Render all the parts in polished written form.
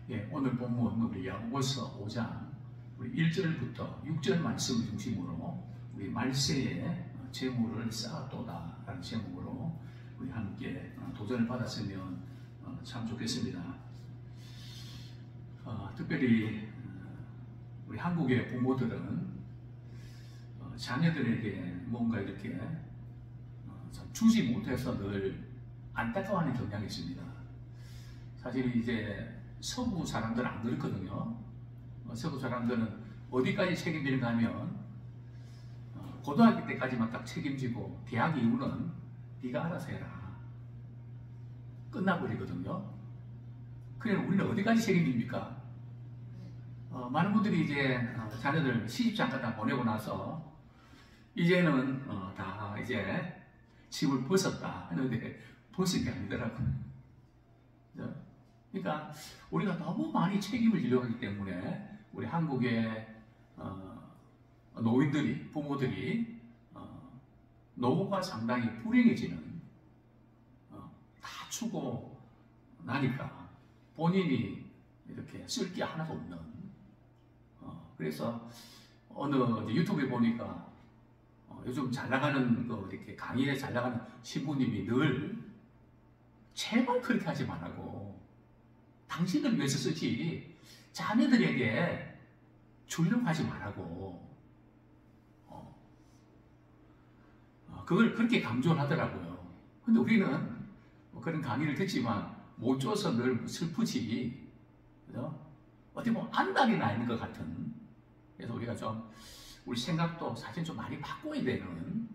예, 오늘 본문 우리 야고보서 5장 우리 1절부터 6절 말씀을 중심으로 우리 말세에 재물을 쌓았도다 라는 제목으로 우리 함께 도전을 받았으면 참 좋겠습니다. 특별히 우리 한국의 부모들은 자녀들에게 뭔가 이렇게 참 주지 못해서 늘 안타까워하는 경향이 있습니다. 사실 이제 서구 사람들은 안 그렇거든요. 서구 사람들은 어디까지 책임지는가 하면 고등학교 때까지만 딱 책임지고 대학 이후는 네가 알아서 해라. 끝나버리거든요. 그냥 우리는 어디까지 책임집니까? 많은 분들이 이제 자녀들 시집장가 다 보내고 나서 이제는 다 이제 집을 벗었다 하는데 벗은 게 아니더라고요. 그러니까 우리가 너무 많이 책임을 지려고 하기 때문에 우리 한국의 노인들이, 부모들이 노후가 상당히 불행해지는, 다주고 나니까 본인이 이렇게 쓸 게 하나도 없는, 그래서 어느 유튜브에 보니까 요즘 잘 나가는 이렇게 강의에 잘 나가는 신부님이 늘 제발 그렇게 하지 말라고, 당신을 위해서 쓰지 자녀들에게 주려고 하지 말라고, 그걸 그렇게 강조를 하더라고요. 근데 우리는 그런 강의를 듣지만 못 줘서 늘 슬프지, 그죠? 어떻게 보면 안달이 나 있는 것 같은. 그래서 우리가 좀 우리 생각도 사실 좀 많이 바꿔야 되는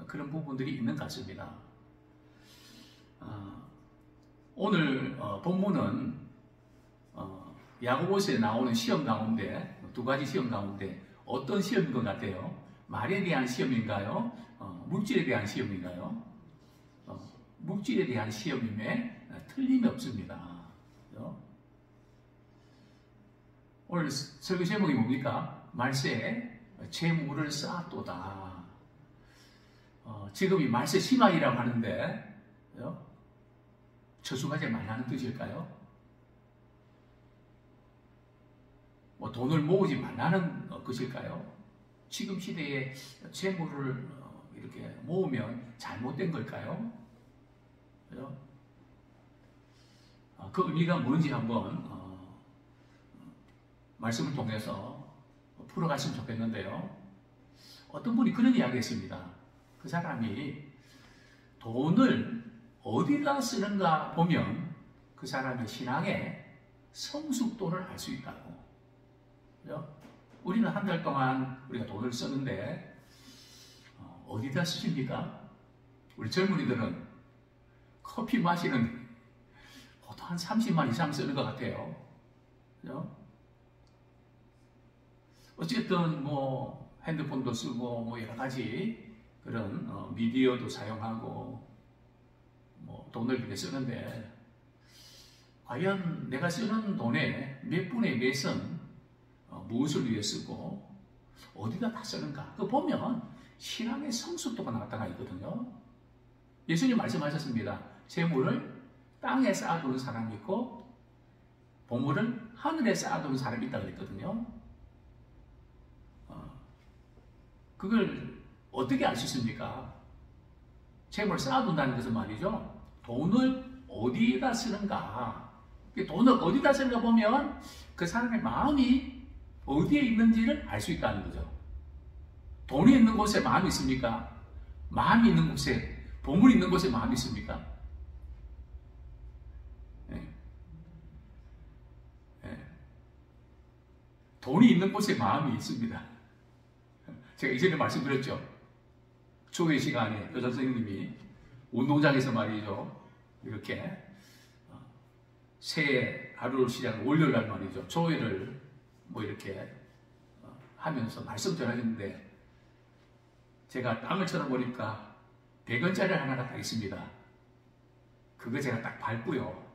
그런 부분들이 있는 것 같습니다. 오늘 본문은 야고보서에 나오는 시험 가운데, 두 가지 시험 가운데 어떤 시험인 것 같아요? 말에 대한 시험인가요? 물질에 대한 시험인가요? 물질에 대한 시험임에 틀림이 없습니다. 그렇죠? 오늘 설교 제목이 뭡니까? 말세에 재물을 쌓았도다. 지금 이 말세 심화이라고 하는데, 그렇죠? 저축하지 말라는 뜻일까요? 뭐 돈을 모으지 말라는 것일까요? 지금 시대에 재물을 이렇게 모으면 잘못된 걸까요? 그죠? 그 의미가 뭔지 한번 말씀을 통해서 풀어갔으면 좋겠는데요. 어떤 분이 그런 이야기 했습니다. 그 사람이 돈을 어디다 쓰는가 보면 그 사람의 신앙의 성숙도를 알 수 있다고. 그죠? 우리는 한 달 동안 우리가 돈을 쓰는데 어디다 쓰십니까? 우리 젊은이들은 커피 마시는 보통 한 30만 이상 쓰는 것 같아요. 그죠? 어쨌든 뭐 핸드폰도 쓰고 뭐 여러 가지 그런 미디어도 사용하고 뭐 돈을 이렇게 쓰는데, 과연 내가 쓰는 돈의 몇 분의 몇은 무엇을 위해 쓰고 어디다 다 쓰는가? 그거 보면 신앙의 성숙도가 나타나 있거든요. 예수님 말씀하셨습니다. 재물을 땅에 쌓아두는 사람이 있고 보물을 하늘에 쌓아두는 사람이 있다고 그랬거든요. 그걸 어떻게 알 수 있습니까? 재물을 쌓아둔다는 것은 말이죠, 돈을 어디다 쓰는가, 돈을 어디다 쓰는가 보면 그 사람의 마음이 어디에 있는지를 알 수 있다는 거죠. 돈이 있는 곳에 마음이 있습니까? 마음이 있는 곳에, 보물이 있는 곳에 마음이 있습니까? 네. 네. 돈이 있는 곳에 마음이 있습니다. 제가 이전에 말씀드렸죠. 초회 시간에 여자 선생님이 운동장에서 말이죠, 이렇게 새해 하루를 시작한 월요일 날 말이죠, 조회를 뭐 이렇게 하면서 말씀 전하셨는데, 제가 땅을 쳐다보니까 100원짜리 하나가 딱 있습니다. 그거 제가 딱 밟고요,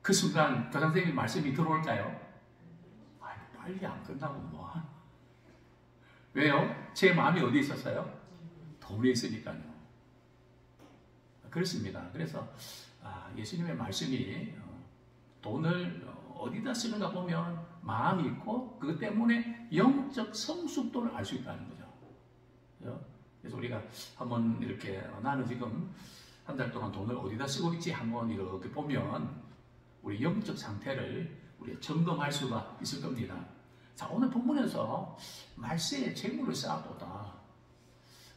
그 순간 교장 선생님 말씀이 들어올까요? 빨리 안 끝나고 뭐하나? 왜요? 제 마음이 어디 있었어요? 돈에 있으니까요. 그렇습니다. 그래서 예수님의 말씀이 돈을 어디다 쓰는가 보면 마음이 있고 그것 때문에 영적 성숙도를 알 수 있다는 거죠. 그래서 우리가 한번 이렇게 나는 지금 한 달 동안 돈을 어디다 쓰고 있지 한번 이렇게 보면 우리 영적 상태를 우리 점검할 수가 있을 겁니다. 자, 오늘 본문에서 말세에 재물을 쌓아도다.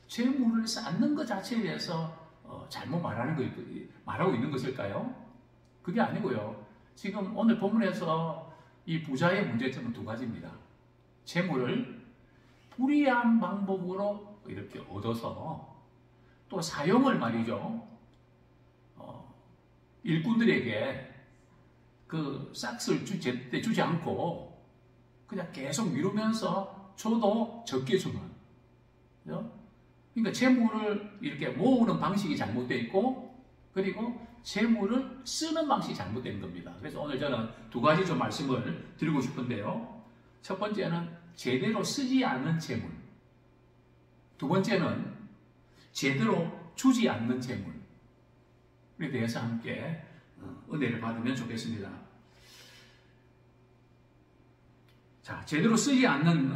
재물을 쌓는 것 자체에 대해서 잘못 말하고 있는 것일까요? 그게 아니고요. 지금 오늘 본문에서 이 부자의 문제점은 두 가지입니다. 재물을 불이한 방법으로 이렇게 얻어서 또 사용을 말이죠. 일꾼들에게 그 싹스를 주지 않고 그냥 계속 미루면서 줘도 적게 주는. 그러니까 재물을 이렇게 모으는 방식이 잘못되어 있고 그리고 재물을 쓰는 방식이 잘못된 겁니다. 그래서 오늘 저는 두 가지 좀 말씀을 드리고 싶은데요. 첫 번째는 제대로 쓰지 않는 재물. 두 번째는 제대로 주지 않는 재물에 대해서 함께 은혜를 받으면 좋겠습니다. 자, 제대로 쓰지 않는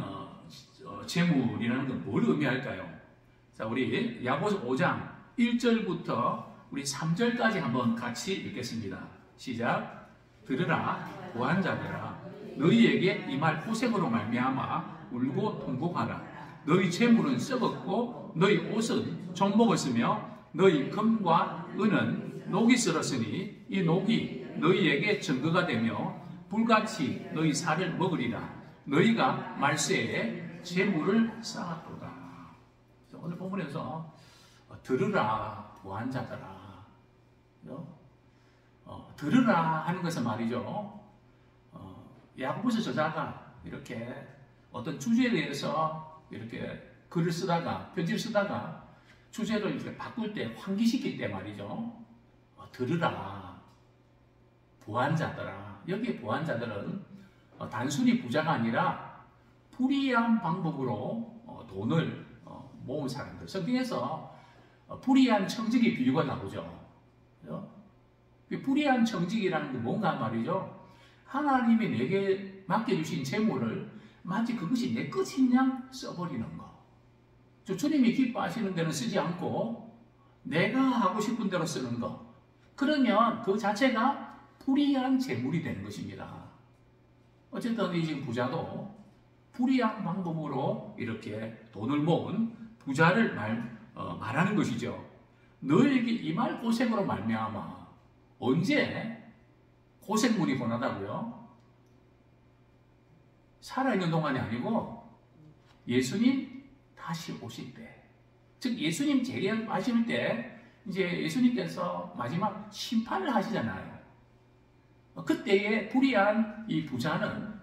재물이라는 건 뭘 의미할까요? 자, 우리 야고보서 5장 1절부터 우리 3절까지 한번 같이 읽겠습니다. 시작. 들으라 고한자들아 너희에게 이 말 고생으로 말미암아 울고 통곡하라. 너희 재물은 썩었고 너희 옷은 좀 먹었으며 너희 금과 은은 녹이 쓸었으니 이 녹이 너희에게 증거가 되며 불같이 너희 살을 먹으리라. 너희가 말세에 재물을 쌓았도다. 오늘 본문에서 들으라 보안자들아 들으라 하는 것은 말이죠. 야고보서 저자가 이렇게 어떤 주제에 대해서 이렇게 글을 쓰다가 편지를 쓰다가 주제를 이렇게 바꿀 때 환기시킬 때 말이죠. 들으라 보안자들아. 여기에 보안자들은 단순히 부자가 아니라 불이한 방법으로 돈을 모은 사람들. 성경에서 불의한 청지기 비유가 나오죠. 불의한 청지기라는 게 뭔가 말이죠. 하나님이 내게 맡겨주신 재물을 마치 그것이 내 것인 양 써버리는 거. 주님이 기뻐하시는 데는 쓰지 않고 내가 하고 싶은 대로 쓰는 거. 그러면 그 자체가 불의한 재물이 되는 것입니다. 어쨌든 이 지금 부자도 불의한 방법으로 이렇게 돈을 모은 부자를 말하는 것이죠. 너에게 이 말 고생으로 말미암아. 언제 고생물이 권하다고요? 살아있는 동안이 아니고 예수님 다시 오실 때, 즉 예수님 재림하실 때 이제 예수님께서 마지막 심판을 하시잖아요. 그때의 불의한 이 부자는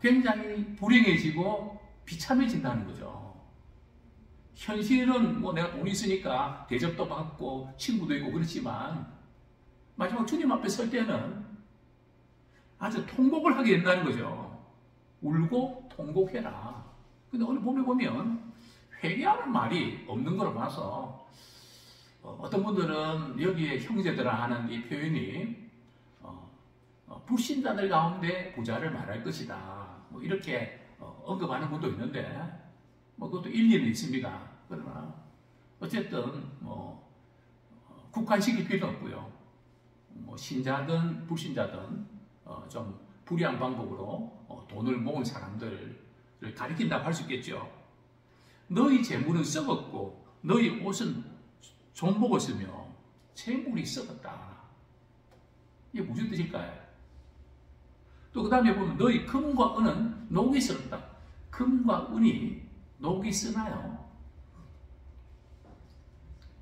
굉장히 불행해지고 비참해진다는 거죠. 현실은 뭐 내가 돈이 있으니까 대접도 받고 친구도 있고 그렇지만 마지막 주님 앞에 설 때는 아주 통곡을 하게 된다는 거죠. 울고 통곡해라. 근데 오늘 보면 회개하는 말이 없는 걸로 봐서 어떤 분들은 여기에 형제들아 하는 이 표현이 불신자들 가운데 부자를 말할 것이다. 뭐 이렇게 언급하는 분도 있는데 뭐 그것도 일리는 있습니다. 그러나 어쨌든 뭐 국한시킬 필요는 없고요. 뭐 신자든 불신자든 좀 불의한 방법으로 돈을 모은 사람들을 가리킨다고 할 수 있겠죠. 너희 재물은 썩었고 너희 옷은 좀 먹었으며 재물이 썩었다. 이게 무슨 뜻일까요? 또 그 다음에 보면 너희 금과 은은 녹이 쓸었다. 금과 은이 녹이 쓰나요?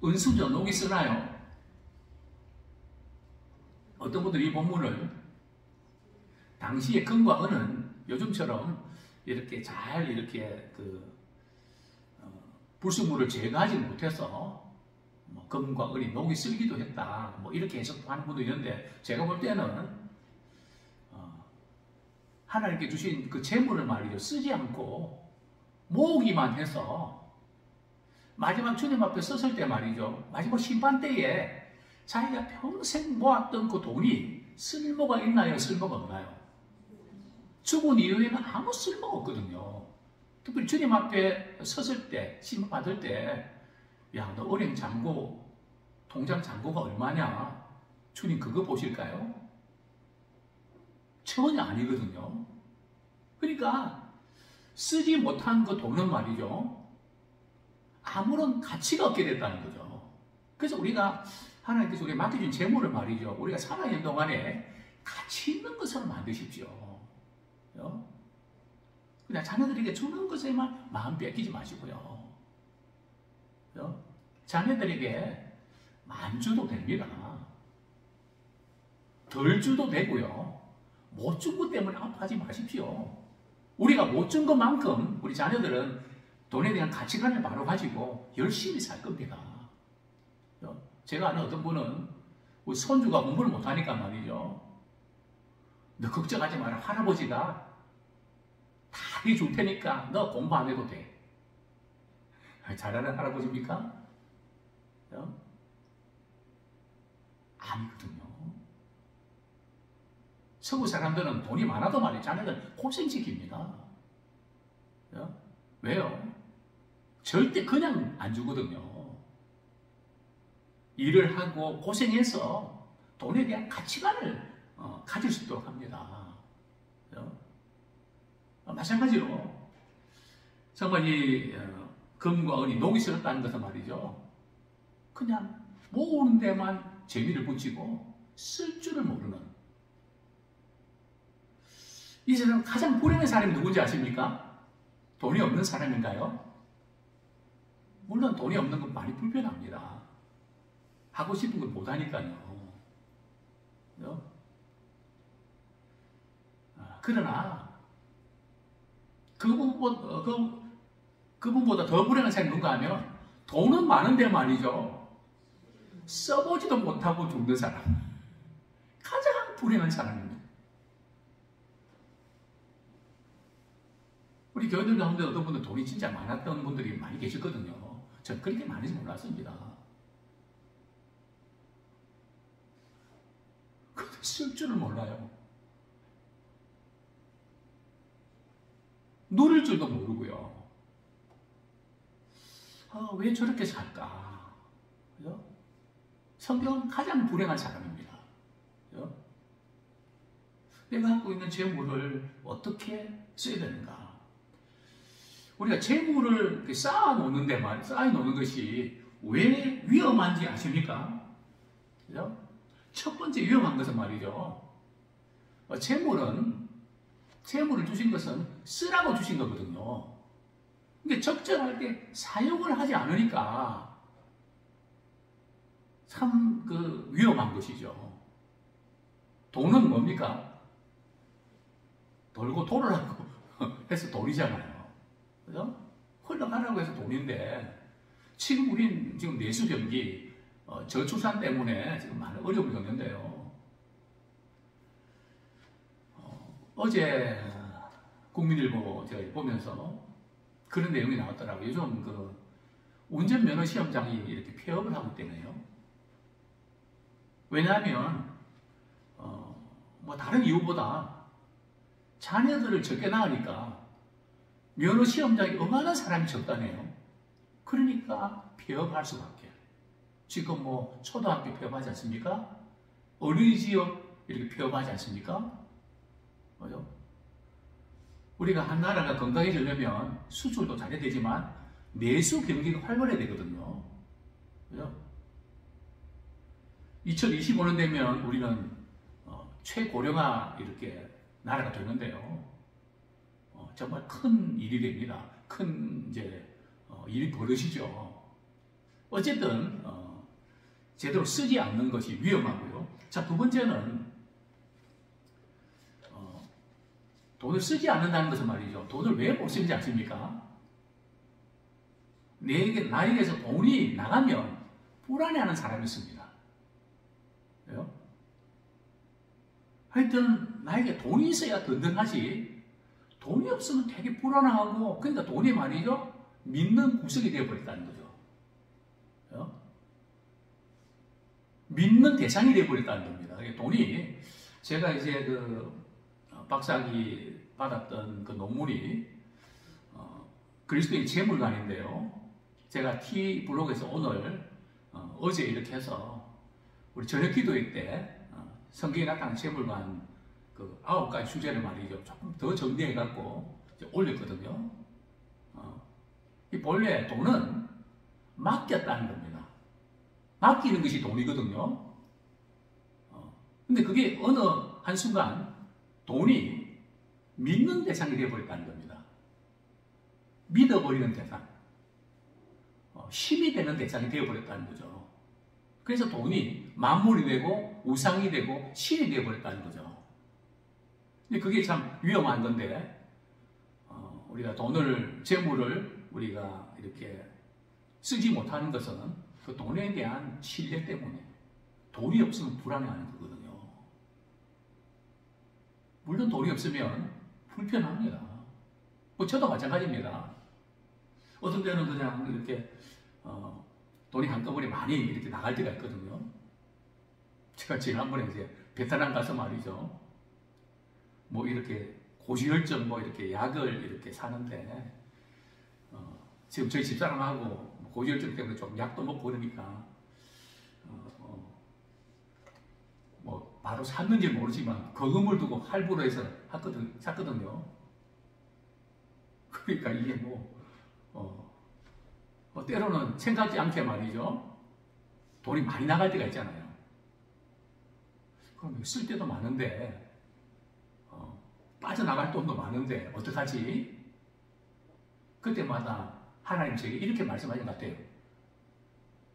은수저 녹이 쓰나요? 어떤 분들이 이 본문을 당시의 금과 은은 요즘처럼 이렇게 잘 이렇게 불순물을 제거하지 못해서 금과 은이 녹이 쓸기도 했다. 뭐 이렇게 해석하는 분도 있는데 제가 볼 때는 하나님께 주신 그 재물을 말이죠. 쓰지 않고 모으기만 해서 마지막 주님 앞에 섰을 때 말이죠. 마지막 심판 때에 자기가 평생 모았던 그 돈이 쓸모가 있나요? 쓸모가 없나요? 죽은 이후에는 아무 쓸모가 없거든요. 특별히 주님 앞에 섰을 때, 시험 받을 때, 야, 너 은행 잔고, 통장 잔고가 얼마냐? 주님 그거 보실까요? 전혀 아니거든요. 그러니까 쓰지 못한 그 돈은 말이죠, 아무런 가치가 없게 됐다는 거죠. 그래서 우리가 하나님께서 우리가 맡겨준 재물을 말이죠, 우리가 살아있는 동안에 가치 있는 것으로 만드십시오. 그냥 자녀들에게 주는 것에만 마음 뺏기지 마시고요. 자녀들에게 만 주도 됩니다. 덜 주도 되고요. 못 준 것 때문에 아파하지 마십시오. 우리가 못 준 것만큼 우리 자녀들은 돈에 대한 가치관을 바로 가지고 열심히 살 겁니다. 제가 아는 어떤 분은 우리 손주가 공부를 못하니까 말이죠, 너 걱정하지 마라, 할아버지가 다 해줄 테니까 너 공부 안 해도 돼. 잘하는 할아버지입니까? 아니거든요. 서구 사람들은 돈이 많아도 말이죠, 자녀들 고생시킵니다. 왜요? 절대 그냥 안 주거든요. 일을 하고 고생해서 돈에 대한 가치관을 가질 수 있도록 합니다. 마찬가지로 정말 이 금과 은이 녹이 슬었다는 것은 말이죠, 그냥 모으는 데만 재미를 붙이고 쓸 줄을 모르는, 이 세상 가장 불행한 사람이 누군지 아십니까? 돈이 없는 사람인가요? 물론 돈이 없는 건 많이 불편합니다. 하고 싶은 걸 못하니까요. 그러나 그분보다 더 불행한 사람이 누군가 하면, 돈은 많은데 말이죠, 써보지도 못하고 죽는 사람. 가장 불행한 사람입니다. 우리 교회들 가운데 어떤 분들 돈이 진짜 많았던 분들이 많이 계셨거든요. 전 그렇게 많은지 몰랐습니다. 근데 쓸 줄을 몰라요. 누릴 줄도 모르고요. 왜 저렇게 살까? 그죠? 성경은 가장 불행한 사람입니다. 그죠? 내가 갖고 있는 재물을 어떻게 써야 되는가? 우리가 재물을 쌓아놓는 데만, 쌓아놓는 것이 왜 위험한지 아십니까? 그죠? 첫 번째 위험한 것은 말이죠, 재물을 주신 것은 쓰라고 주신 거거든요. 근데 적절할 때 사용을 하지 않으니까 참 위험한 것이죠. 돈은 뭡니까? 돌고 돌을 하고 해서 돈이잖아요. 그죠? 흘러가라고 해서 돈인데, 지금 우린 지금 내수 경기, 저출산 때문에 지금 많은 어려움을 겪는데요. 어제 국민일보 제가 보면서 그런 내용이 나왔더라고요. 요즘 운전면허 시험장이 이렇게 폐업을 하고 있다네요. 왜냐하면 뭐 다른 이유보다 자녀들을 적게 낳으니까 면허 시험장이 어마어마한 사람이 적다네요. 그러니까 폐업할 수밖에. 지금 뭐 초등학교 폐업하지 않습니까? 어린이집 이렇게 폐업하지 않습니까? 그죠? 우리가 한 나라가 건강해지려면 수출도 잘해야 되지만 내수 경기가 활발해야 되거든요. 그죠? 2025년 되면 우리는 최고령화 이렇게 나라가 되는데요. 정말 큰 일이 됩니다. 큰 일이 벌어지죠. 어쨌든 제대로 쓰지 않는 것이 위험하고요. 자, 두 번째는 돈을 쓰지 않는다는 것은 말이죠, 돈을 왜 못 쓰는지 아십니까? 나에게서 돈이 나가면 불안해하는 사람이 있습니다. 왜요? 하여튼 나에게 돈이 있어야 든든하지, 돈이 없으면 되게 불안하고, 그러니까 돈이 말이죠, 믿는 구석이 되어버렸다는 거죠. 믿는 대상이 되어버렸다는 겁니다. 돈이, 제가 이제 그 박사학위 받았던 그 논문이 그리스도의 재물관인데요. 제가 T블록에서 오늘 어제 이렇게 해서 우리 저녁 기도회 때 성경에 나타난 재물관 그 9가지 주제를 말이죠. 조금 더 정리해갖고 올렸거든요. 이 본래 돈은 맡겼다는 겁니다. 맡기는 것이 돈이거든요. 근데 그게 어느 한순간 돈이 믿는 대상이 되어버렸다는 겁니다. 믿어버리는 대상. 힘이 되는 대상이 되어버렸다는 거죠. 그래서 돈이 만물이 되고 우상이 되고 신이 되어버렸다는 거죠. 근데 그게 참 위험한 건데, 우리가 돈을, 재물을 우리가 이렇게 쓰지 못하는 것은 그 돈에 대한 신뢰 때문에, 돈이 없으면 불안해하는 거거든요. 물론 돈이 없으면 불편합니다. 뭐 저도 마찬가지입니다. 어떤 때는 그냥 이렇게 돈이 한꺼번에 많이 이렇게 나갈 때가 있거든요. 제가 지난번에 이제 베트남 가서 말이죠. 뭐 이렇게 고지혈증 뭐 이렇게 약을 이렇게 사는데, 지금 저희 집사람하고 고지혈증 때문에 좀 약도 먹고 그러니까 뭐 바로 샀는지 모르지만 거금을 두고 할부로 해서 샀거든요. 그러니까 이게 때로는 생각지 않게 말이죠. 돈이 많이 나갈 때가 있잖아요. 그럼 쓸 때도 많은데, 빠져나갈 돈도 많은데, 어떡하지? 그때마다 하나님 제게 이렇게 말씀하신 것 같아요.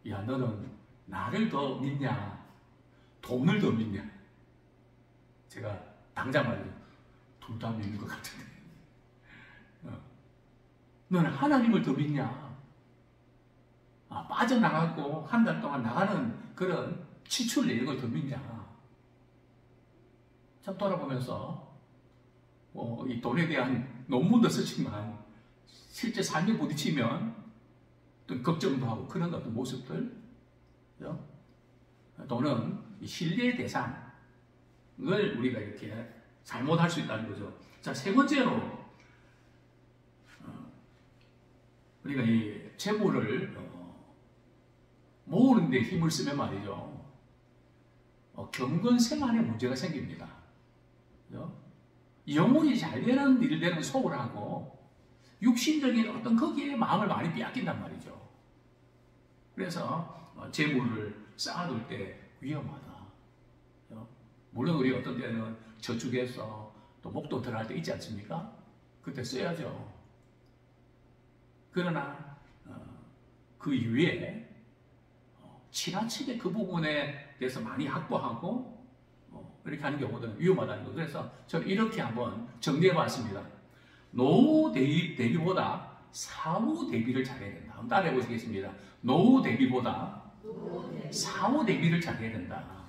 야, 너는 나를 더 믿냐? 돈을 더 믿냐? 제가 당장 말이죠. 둘 다 믿는 것 같은데. 너는 하나님을 더 믿냐? 빠져나가고 한 달 동안 나가는 그런 지출 내역을 더 믿냐? 참 돌아보면서 이 돈에 대한 논문도 쓰지만 실제 삶에 부딪히면 또 걱정도 하고 그런 어떤 모습들, 그렇죠? 돈은 신뢰의 대상을 우리가 이렇게 잘못할 수 있다는 거죠. 자, 세 번째로 우리가 이 재물을 모으는 데 힘을 쓰면 말이죠. 경건 생활에 문제가 생깁니다. 그렇죠? 영혼이 잘 되는 일들은 소홀하고 육신적인 어떤 거기에 마음을 많이 빼앗긴단 말이죠. 그래서 재물을 쌓아둘 때 위험하다. 그렇죠? 물론 우리 어떤 때는 저축해서 또 목돈 들어갈 때 있지 않습니까? 그때 써야죠. 그러나 그 이후에 지나치게 그 부분에 대해서 많이 확보하고 이렇게 하는 경우는 위험하다는 거. 그래서 저는 이렇게 한번 정리해 봤습니다. 노후 대비보다 사후 대비를 잘해야 된다. 한번 따라해 보시겠습니다. 노후 대비보다 사후 대비를 잘해야 된다.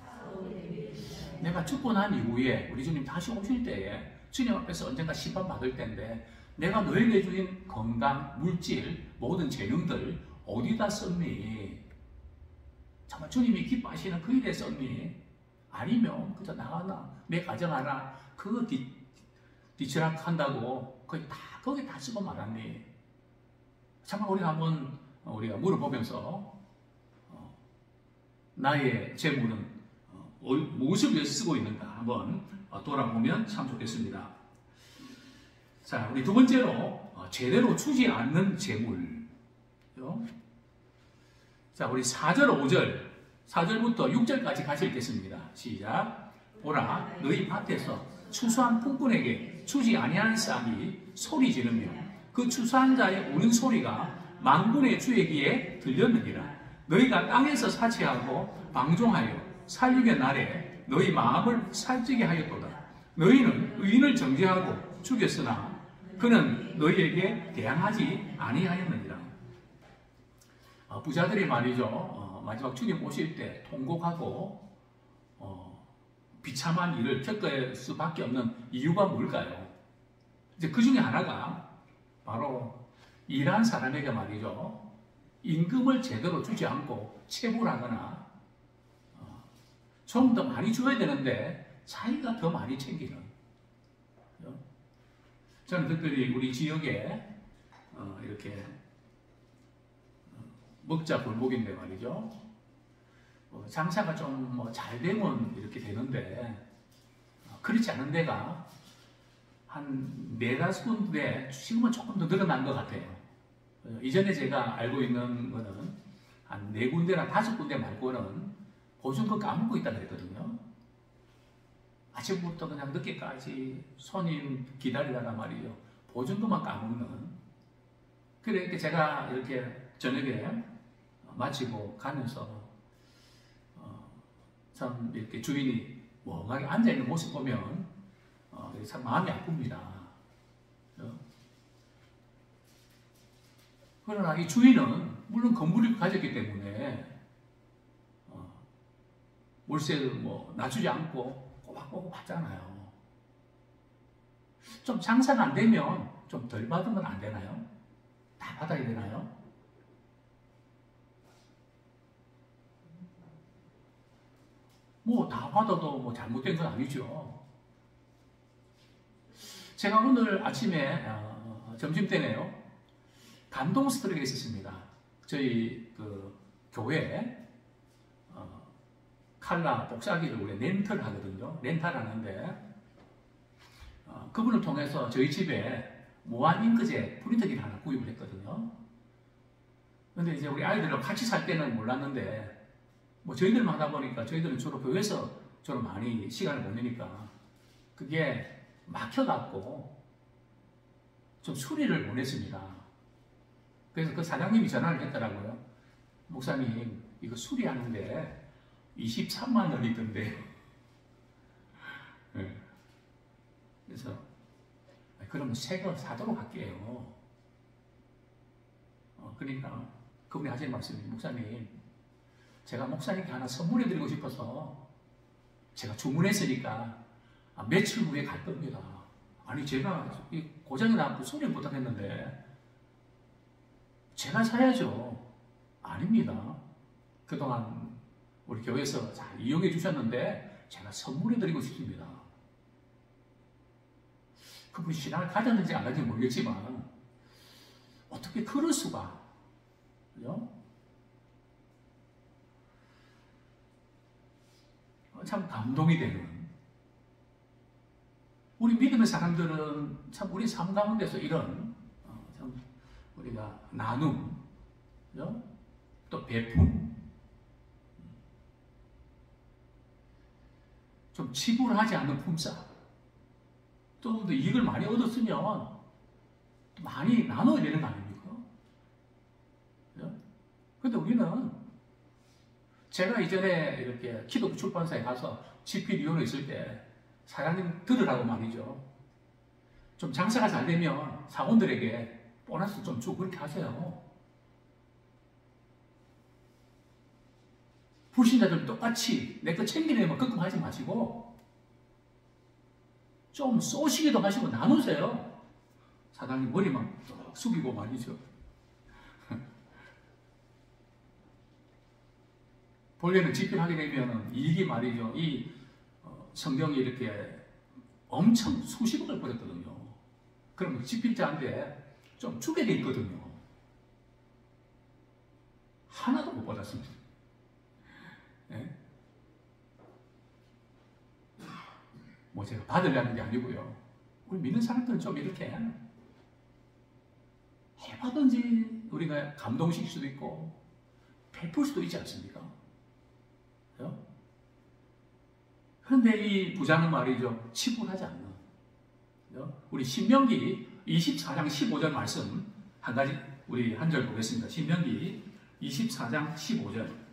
내가 죽고 난 이후에 우리 주님 다시 오실 때에 주님 앞에서 언젠가 심판받을 때인데, 내가 너에게 주인 건강, 물질, 모든 재능들 어디다 썼니? 정말 주님이 기뻐하시는 그 일에 썼니? 아니면 그저 나가나 내 가정 하나 그거 뒤치락한다고 거기 다 쓰고 말았니? 정말 우리가 한번 우리가 물어보면서 나의 재물은 무엇을 위해서 쓰고 있는가 한번 돌아보면 참 좋겠습니다. 자, 우리 두 번째로 제대로 주지 않는 재물. 자, 우리 4절, 5절, 4절부터 6절까지 같이 읽겠습니다. 시작. 보라, 너희 밭에서 추수한 품꾼에게 주지 아니한 싹이 소리 지르며 그 추수한 자의 우는 소리가 만군의 주의 귀에 들렸느니라. 너희가 땅에서 사치하고 방종하여 살육의 날에 너희 마음을 살찌게 하였도다. 너희는 의인을 정죄하고 죽였으나 그는 너희에게 대항하지 아니하였느니라. 부자들이 말이죠. 마지막 주님 오실 때 통곡하고 비참한 일을 겪을 수밖에 없는 이유가 뭘까요? 이제 그 중에 하나가 바로 일한 사람에게 말이죠. 임금을 제대로 주지 않고 체불하거나 좀 더 많이 줘야 되는데 자기가 더 많이 챙기는. 저는 특별히 우리 지역에 이렇게 먹자 골목인데 말이죠. 장사가 좀 뭐 잘 되면 이렇게 되는데 그렇지 않은 데가 한 4-5군데 지금은 조금 더 늘어난 것 같아요. 이전에 제가 알고 있는 거는 한 4군데나 5군데 말고는 보증금 까먹고 있다 그랬거든요. 아침부터 그냥 늦게까지 손님 기다리다가 말이죠. 보증금만 까먹는. 그래 제가 이렇게 저녁에 마치고 가면서 참 이렇게 주인이 멍하게 앉아있는 모습 보면 참 마음이 아픕니다. 그러나 이 주인은 물론 건물을 가졌기 때문에 월세를 뭐 낮추지 않고 꼬박꼬박 받잖아요. 좀 장사가 안 되면 좀 덜 받으면 안 되나요? 다 받아야 되나요? 뭐 다 받아도 뭐 잘못된 건 아니죠. 제가 오늘 아침에 점심때네요. 감동 스토리가 있었습니다. 저희 그 교회에 칼라 복사기를 우리 렌트를 하거든요. 렌탈하는데 그분을 통해서 저희 집에 무한 잉크젯 프린터기를 하나 구입을 했거든요. 근데 이제 우리 아이들하고 같이 살 때는 몰랐는데 뭐 저희들만 하다 보니까 저희들은 주로 교회에서 주로 많이 시간을 보내니까 그게 막혀갖고 좀 수리를 원했습니다. 그래서 그 사장님이 전화를 했더라고요. 목사님 이거 수리하는데 23만 원이던데요. 네. 그래서 그러면 새 거 사도록 할게요. 그러니까 그분이 하신 말씀이 목사님 제가 목사님께 하나 선물해 드리고 싶어서 제가 주문했으니까 며칠 후에 갈 겁니다. 아니 제가 고장이 나고 소리를 부탁했는데 제가 사야죠. 아닙니다. 그동안 우리 교회에서 잘 이용해 주셨는데 제가 선물해 드리고 싶습니다. 그분이 신앙을 가졌는지 안 가졌는지 모르겠지만 어떻게 그럴 수가. 그죠? 참 감동이 되는. 우리 믿음의 사람들은 참 우리 삶 가운데서 이런 참 우리가 나눔, 그죠? 또 배품, 좀 지불하지 않는 품삯, 또 이익을 많이 얻었으면 많이 나눠야 되는 거 아닙니까? 그런데 우리는 제가 이전에 이렇게 기독교 출판사에 가서 집필위원회 있을 때 사장님 들으라고 말이죠. 좀 장사가 잘 되면 사원들에게 보너스 좀 주고 그렇게 하세요. 불신자들 똑같이 내 거 챙기려면 그끔 하지 마시고 좀 쏘시기도 하시고 나누세요. 사장님 머리만 숙이고 말이죠. 본래는 집필하게 되면 이익이 말이죠. 이 성경이 이렇게 엄청 수십억을 벌었거든요. 그럼 집필자한테 좀 주게 돼 있거든요. 하나도 못 받았습니다. 네? 뭐 제가 받으려는 게 아니고요. 우리 믿는 사람들은 좀 이렇게 해봐든지 우리가 감동시킬 수도 있고 베풀 수도 있지 않습니까? 그런데 이 부자는 말이죠. 치불하지 않는. 우리 신명기 24장 15절 말씀 한 가지 우리 한 절 보겠습니다. 신명기 24장 15절.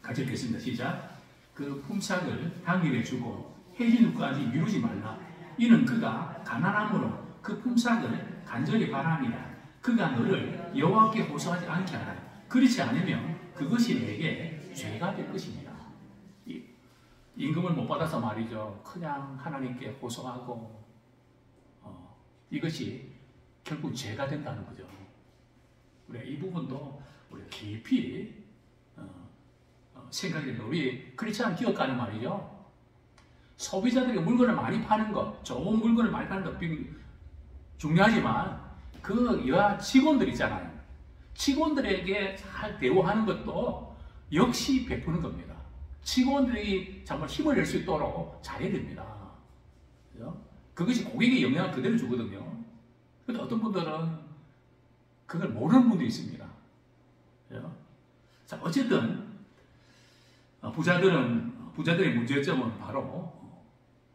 같이 읽겠습니다. 시작. 그 품삯을 당일에 주고 해질 후까지 미루지 말라. 이는 그가 가난함으로 그 품삯을 간절히 바라니라. 그가 너를 여호와께 호소하지 않게 하라. 그렇지 않으면 그것이 내게 죄가 될 것입니다. 임금을 못 받아서 말이죠. 그냥 하나님께 호소하고 이것이 결국 죄가 된다는 거죠. 우리가 이 부분도 우리가 깊이 생각해야 된다. 우리 크리스찬 기업가는 말이죠. 소비자들이 물건을 많이 파는 것, 좋은 물건을 많이 파는 것 중요하지만 그 여하 직원들 있잖아요. 직원들에게 잘 대우하는 것도 역시 베푸는 겁니다. 직원들이 정말 힘을 낼 수 있도록 잘해야 됩니다. 그죠? 그것이 고객의 영향을 그대로 주거든요. 그런데 어떤 분들은 그걸 모르는 분도 있습니다. 그죠? 자, 어쨌든 부자들의 문제점은 바로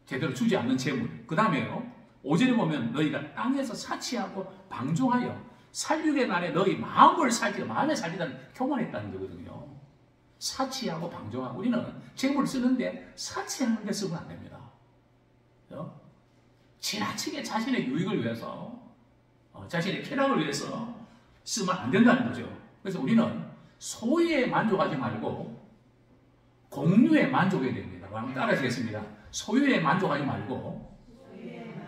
제대로 주지 않는 재물. 그 다음에요. 5절에 보면 너희가 땅에서 사치하고 방종하여 살육의 날에 너희 마음을 살리다, 마음에 살리다는 교만했다는 거거든요. 사치하고 방종하고 우리는 재물을 쓰는데 사치하는 데 쓰면 안 됩니다. 그죠? 지나치게 자신의 유익을 위해서 자신의 쾌락을 위해서 쓰면 안 된다는 거죠. 그래서 우리는 소유에 만족하지 말고 공유에 만족해야 됩니다. 한번 따라하시겠습니다. 소유에 만족하지 말고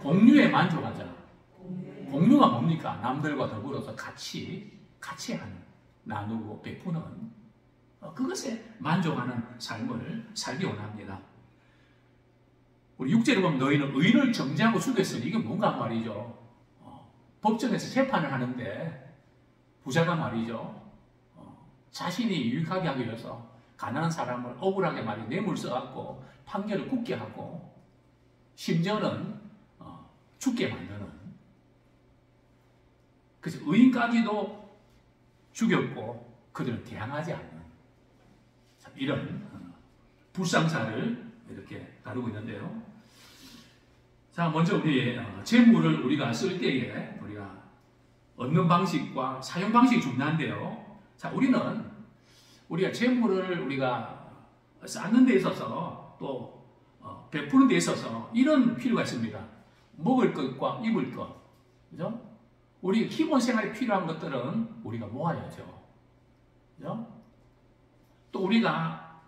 공유에 만족하자. 공유가 뭡니까? 남들과 더불어서 같이 하는, 나누고 베푸는 그것에 만족하는 삶을 살기 원합니다. 우리 6절에 보면 너희는 의인을 정죄하고 죽였으니 이게 뭔가 말이죠. 법정에서 재판을 하는데 부자가 말이죠. 자신이 유익하게 하기 위해서 가난한 사람을 억울하게 뇌물 써갖고 판결을 굳게 하고 심지어는 죽게 만드는, 그래서 의인까지도 죽였고 그들은 대항하지 않는 이런 불상사를 이렇게 다루고 있는데요. 자, 먼저 우리 재물을 우리가 쓸 때에 우리가 얻는 방식과 사용 방식이 중요한데요. 자, 우리가 재물을 우리가 쌓는 데 있어서 또 베푸는 데 있어서 이런 필요가 있습니다. 먹을 것과 입을 것, 그죠? 우리 기본 생활에 필요한 것들은 우리가 모아야죠. 그죠? 또 우리가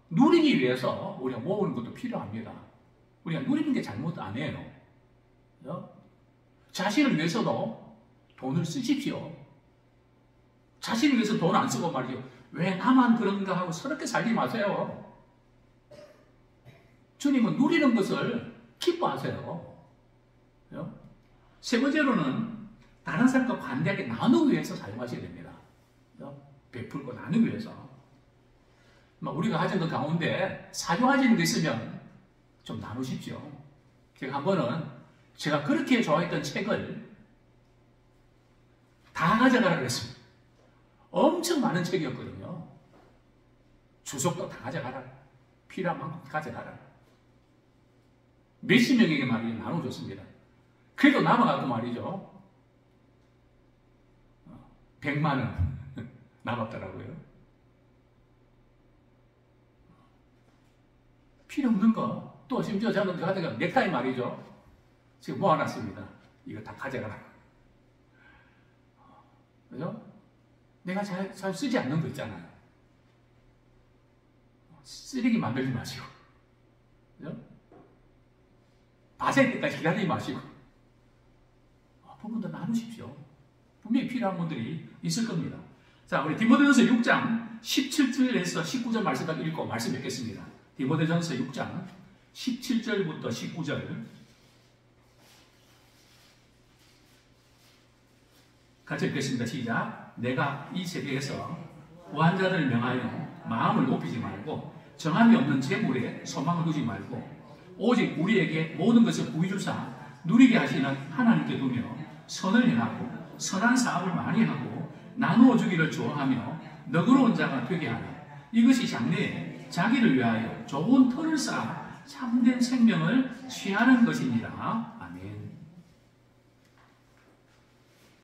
누리기 위해서 우리가 모으는 것도 필요합니다. 우리가 누리는 게 잘못 아니에요. 그죠? 자신을 위해서도 돈을 쓰십시오. 자신을 위해서 돈 안 쓰고 말이죠. 왜 나만 그런가 하고 서럽게 살지 마세요. 주님은 누리는 것을 기뻐하세요. 그죠? 세 번째로는 다른 사람과 관대하게 나누기 위해서 사용하셔야 됩니다. 그죠? 베풀고 나누기 위해서. 우리가 하는 것 가운데 사용하시는 게 있으면 좀 나누십시오. 제가 한 번은 제가 그렇게 좋아했던 책을 다 가져가라고 했습니다. 엄청 많은 책이었거든요. 주석도 다 가져가라. 필요한 만큼 가져가라. 몇십 명에게 말이죠. 나눠줬습니다. 그래도 남아가고 말이죠. 100만 원 남았더라고요. 필요 없는 거. 또 심지어 저는 가져가 넥타이 말이죠. 지금 모아놨습니다. 이거 다 가져가라. 그죠? 내가 잘 쓰지 않는 거 있잖아요. 쓰레기 만들지 마시고. 그죠? 바셀 때까지 기다리지 마시고. 부분도 나누십시오. 분명히 필요한 분들이 있을 겁니다. 자, 우리 디모데전서 6장 17절에서 19절 말씀까지 읽고 말씀 뵙겠습니다. 디모데전서 6장 17절부터 19절 같이 읽겠습니다. 시작. 내가 이 세계에서 구한 자들을 명하여 마음을 높이지 말고 정함이 없는 재물에 소망을 두지 말고 오직 우리에게 모든 것을 부여 주사 누리게 하시는 하나님께 두며 선을 행하고 선한 사업을 많이 하고 나누어 주기를 좋아하며 너그러운 자가 되게 하라. 이것이 장래에 자기를 위하여 좋은 터를 쌓아 참된 생명을 취하는 것이니라. 아멘.